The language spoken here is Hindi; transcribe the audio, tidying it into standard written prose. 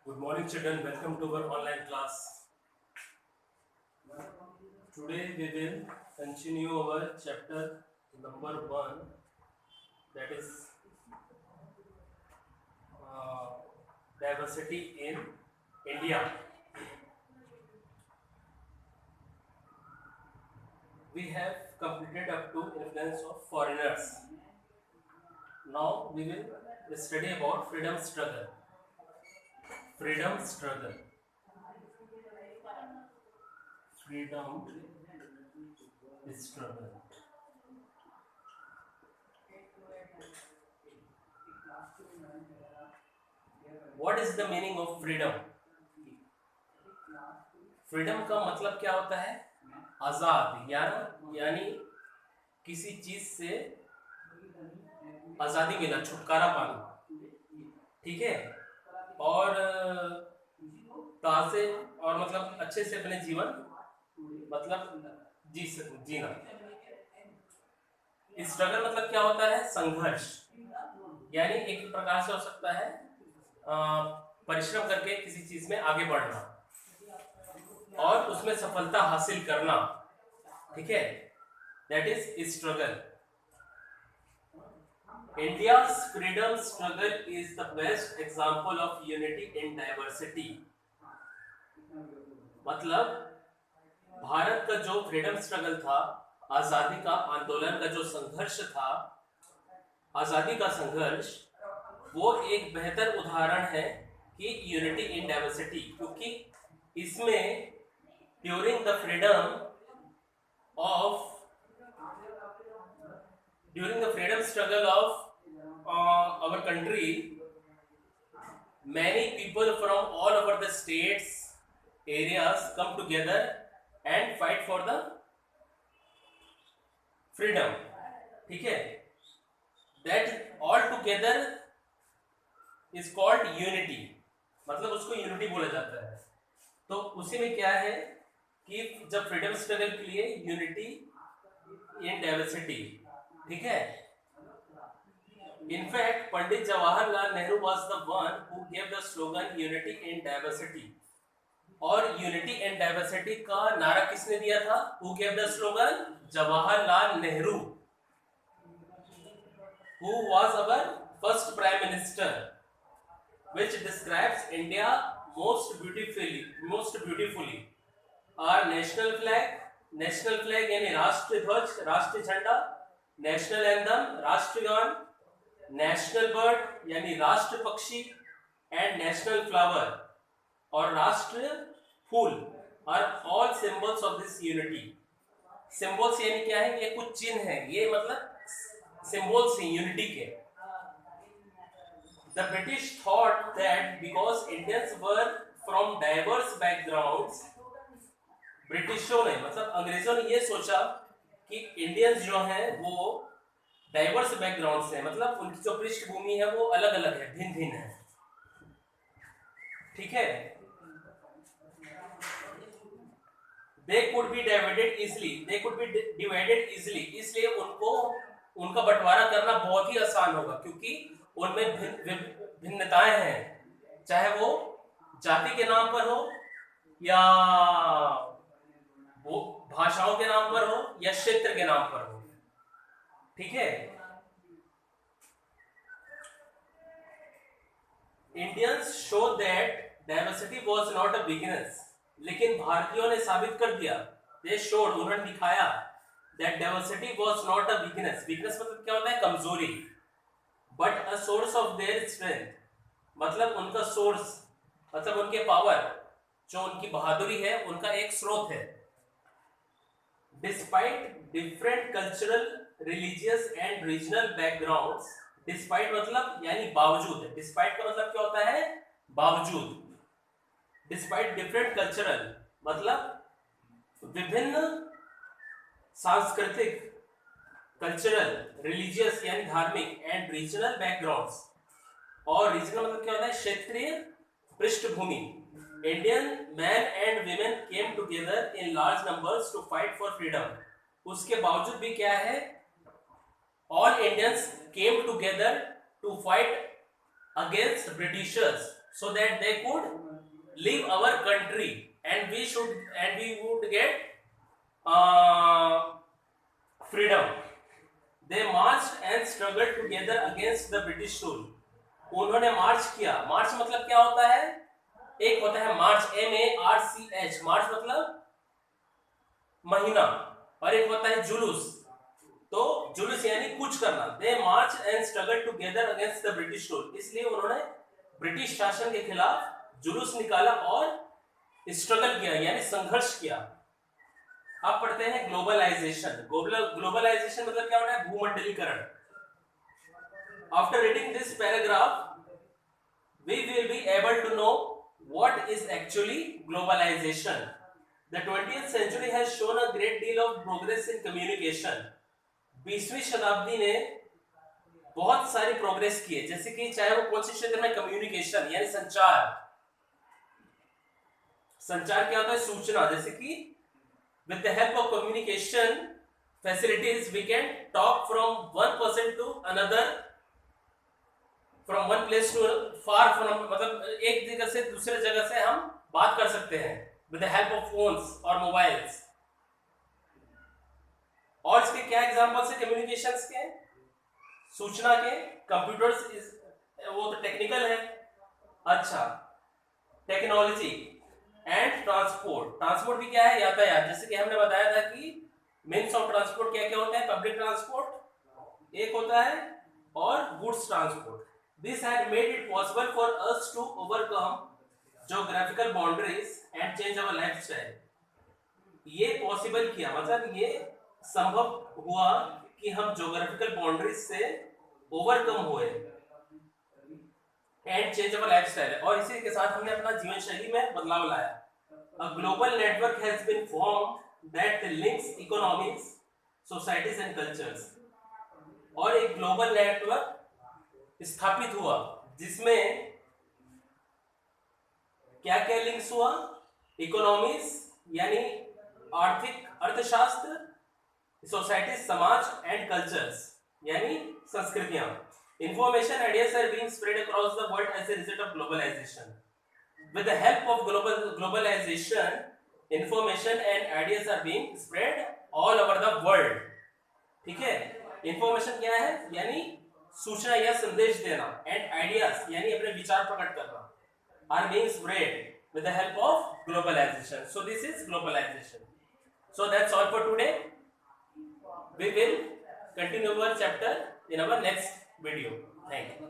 Good morning, children. Welcome to our online class. Today we will continue our chapter number 1, that is uh, diversity in India. We have completed up to influence of foreigners. Now we will study about freedom struggle. Freedom struggle. Freedom struggle. What is the meaning of freedom? Freedom का मतलब क्या होता है? आजाद, यानी किसी चीज से आजादी मिला, छुटकारा पाना, ठीक है, और ताजे और मतलब अच्छे से अपने जीवन मतलब जीना। स्ट्रगल मतलब क्या होता है? संघर्ष, यानी एक प्रकार से हो सकता है परिश्रम करके किसी चीज में आगे बढ़ना और उसमें सफलता हासिल करना, ठीक है, that is struggle. India's freedom struggle is the best example of unity in diversity। मतलब भारत का जो फ्रीडम स्ट्रगल था, आजादी का आंदोलन का जो संघर्ष था, आजादी का संघर्ष, वो एक बेहतर उदाहरण है कि यूनिटी इन डाइवर्सिटी, क्योंकि इसमें during the freedom struggle of our country, many people from all over the states areas come together and fight for the freedom, ठीक है, that all together is called unity, मतलब उसको यूनिटी बोला जाता है। तो उसी में क्या है कि जब फ्रीडम स्ट्रगल के लिए यूनिटी इन डाइवर्सिटी, ठीक है। In fact Pandit Jawaharlal Nehru was the one who gave the slogan unity in diversity. और यूनिटी एंड डाइवर्सिटी का नारा किसने दिया था? Who gave the slogan? Jawaharlal Nehru, who was our first prime minister, which describes India most beautifully। Our national flag यानी राष्ट्रीय ध्वज, राष्ट्रीय झंडा, नेशनल एंथम, राष्ट्रीय गान, नेशनल बर्ड यानी राष्ट्र पक्षी, एंड नेशनल फ्लावर और राष्ट्रीय फूल are all symbols of this unity. Symbols यानी क्या है? ये कुछ चिन्ह है, ये मतलब सिंबल्स हैं यूनिटी के। The British thought that because Indians were from diverse backgrounds, ब्रिटिशों ने मतलब अंग्रेजों ने ये सोचा कि इंडियंस जो हैं वो डाइवर्स बैकग्राउंड से, मतलब उनकी जो पृष्ठभूमि है वो अलग अलग है, भिन्न भिन्न है, ठीक है। They could be divided easily, इसलिए उनको उनका बंटवारा करना बहुत ही आसान होगा, क्योंकि उनमें भिन्नताएं हैं, चाहे वो जाति के नाम पर हो या वो भाषाओं के नाम पर हो या क्षेत्र के नाम पर हो, ठीक है। Indians show that diversity was not a weakness, लेकिन भारतीयों ने साबित कर दिया, दे शोड, उन्होंने दिखाया, that diversity was not a weakness. Weakness मतलब क्या होता है? कमजोरी। But a source of their strength, मतलब उनका सोर्स, मतलब उनके पावर, जो उनकी बहादुरी है, उनका एक स्रोत है। Despite different cultural, religious and regional backgrounds, despite मतलब यानी बावजूद, डिस्पाइट का मतलब क्या होता है? बावजूद। डिस्पाइट डिफरेंट कल्चरल मतलब विभिन्न सांस्कृतिक, कल्चरल, रिलीजियस यानी धार्मिक, एंड रीजनल बैकग्राउंड्स, और रीजनल मतलब क्या होता है? क्षेत्रीय पृष्ठभूमि। Indian man and women came together in large numbers to fight for freedom. उसके बावजूद भी क्या है? All Indians came together to fight against Britishers so that they could leave our country and we would get freedom. They marched and struggled together against the British rule. उन्होंने मार्च किया. मार्च मतलब क्या होता है? एक होता है मार्च, MARCH, मार्च मतलब महीना, और एक होता है जुलूस. तो जुलूस यानी कुछ करना. They march and struggle together against the British rule. इसलिए उन्होंने ब्रिटिश शासन के खिलाफ जुलूस निकाला और स्ट्रगल किया यानी संघर्ष किया. अब पढ़ते हैं ग्लोबलाइजेशन. ग्लोबलाइजेशन मतलब क्या होता है? भूमंडलीकरण. After reading this paragraph we will be able to know what is actually globalization. The 20th century has shown a great deal of progress in communication. 20वीं शताब्दी ने बहुत सारी प्रोग्रेस की है, जैसे कि चाहे वो कौन से क्षेत्र में, कम्युनिकेशन यानी संचार. संचार क्या होता है? सूचना. जैसे कि with the help of communication facilities we can talk from one person to another, from one place to far from, मतलब एक जगह से दूसरे जगह से हम बात कर सकते हैं with the help of phones और mobiles. और इसके क्या एग्जांपल्स है कम्युनिकेशंस के? सूचना के कंप्यूटर्स, वो तो टेक्निकल है. अच्छा, टेक्नोलॉजी एंड ट्रांसपोर्ट. ट्रांसपोर्ट भी क्या है? यातायात. जैसे कि हमने बताया था कि मीन्स ऑफ ट्रांसपोर्ट क्या क्या होता है? पब्लिक ट्रांसपोर्ट एक होता है और goods transport. This had made it possible for us to overcome geographical boundaries and change our lifestyle. ये पॉसिबल किया मतलब ये संभव हुआ कि हम ज्योग्राफिकल बाउंड्रीज से ओवरकम हुए एंड चेंज अवर लाइफस्टाइल, और इसी के साथ हमने अपना जीवन शैली में बदलाव लाया. A global network has been formed that links economies, societies and cultures. और एक ग्लोबल नेटवर्क स्थापित हुआ जिसमें क्या क्या लिंक्स हुआ? इकोनॉमीज यानी आर्थिक, अर्थशास्त्र, सोसाइटी समाज, एंड कल्चर्स यानी संस्कृतियां. Information ideas are being spread across the world as a result of globalization. With the help of globalization, information and ideas are being spread all over the world. ठीक है? Information क्या है? यानी सूचना या संदेश देना, and ideas यानी अपने विचार प्रकट करना, are being spread with the help of globalization. So this is globalization. So that's all for today. We will continue our chapter in our next video. Thank you.